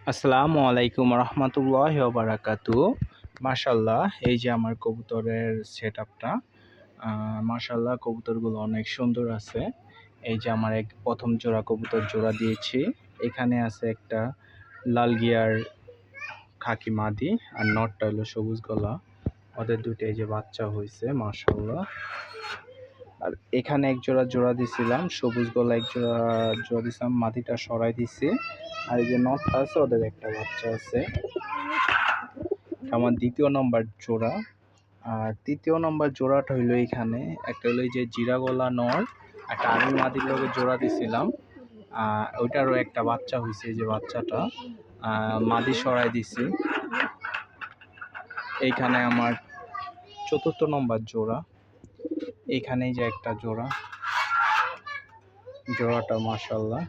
আসসালামু আলাইকুম রহমতুল্লাহ বারাকাতু। মাশাল্লাহ, এই যে আমার কবুতরের সেট আপটা, মাশাল্লাহ কবুতরগুলো অনেক সুন্দর আছে। এই যে আমার প্রথম জোড়া কবুতর জোড়া দিয়েছি। এখানে আছে একটা লাল গিয়ার খাকি মাদি, আর নটটা হলো সবুজ গলা। ওদের দুটো এই যে বাচ্চা হয়েছে মাশাল্লাহ। আর এখানে এক জোড়া জোড়া দিছিলাম, সবুজ গলা এক জোড়া জোড়া দিছিলাম, মাটিটা সরাই দিছি। আর এই যে নটটা আছে, ওদের একটা বাচ্চা আছে। আমার দ্বিতীয় নম্বর জোড়া। আর তৃতীয় নম্বর জোড়াটা হইলো এখানে একটা হলো এই যে জিরা গলা নর, একটা আর্মি মাদির লগে জোড়া দিছিলাম। ওইটারও একটা বাচ্চা হয়েছে, যে বাচ্চাটা মাদি সরাই দিছি। এইখানে আমার চতুর্থ নম্বর জোড়া। এইখানে যে একটা জোড়াটা মাশাল্লাহ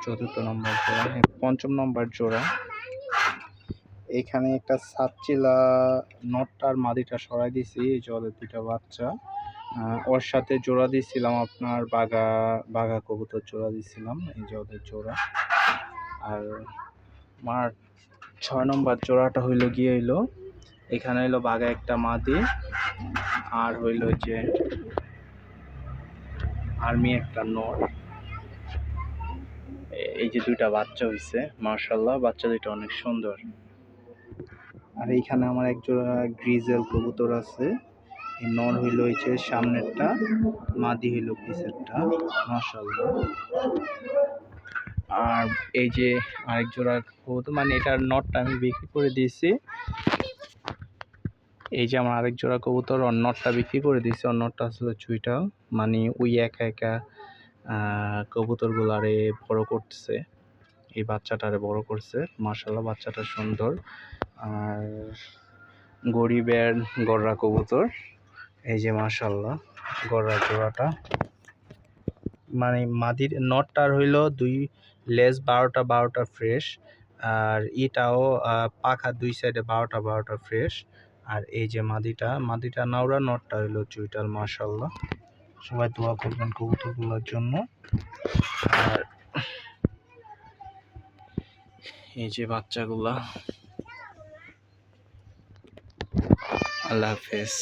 চতুর্থ নম্বর জোড়া। পঞ্চম নম্বর জোড়া। এখানে একটা সাতচিলা নটটার মাদিটা সরাই দিছি, এই জলের দুইটা বাচ্চা। ওর সাথে জোড়া দিছিলাম আপনার বাঘা কবুতর জোড়া দিছিলাম, এই যে ওদের জোড়া। আর আমার 6 নম্বর জোড়াটা হইলো এখানে হইলো বাঘা একটা মাদি, আর হইলো যে আর্মি একটা নর। এই যে দুইটা বাচ্চা হইছে মাশাআল্লাহ, বাচ্চা দুইটা অনেক সুন্দর। আর এইখানে আমার এক জোড়া গ্রিজেল কবুতর আছে। এই নর হইলো এই যে সামনেরটা, মাদি হইলো পিছেরটা মাশাআল্লাহ। আর এই যে আরেক জোড়া কবুতর, মানে এটার নটটা আমি বিক্রি করে দিয়েছি। এই যে আমার আরেক জোড়া কবুতর, ওর নটটা বিক্রি করে দিয়েছি। ওর নটটা আসলে চুইটাল, মানে ওই একা একা কবুতর গুলারে বড় করতেছে, এই বাচ্চাটারে বড় করছে মাশাআল্লাহ, বাচ্চাটা সুন্দর। আর গরিবের গররা কবুতর, এই যে মাশাআল্লাহ গররা জোড়াটা, মানে মাদির নটটার হইলো দুই লেজ 12টা ফ্রেশ, আর এটাও পাখা দুই সাইডে 12টা ফ্রেশ। আর এই যে মাদিটা নাওরা, নটটা হইলো চুইটাল মাশাআল্লাহ। সবাই দোয়া করবেন কবুতরগুলোর জন্য। আর এই যে বাচ্চাগুলা, আল্লাহ হাফেজ।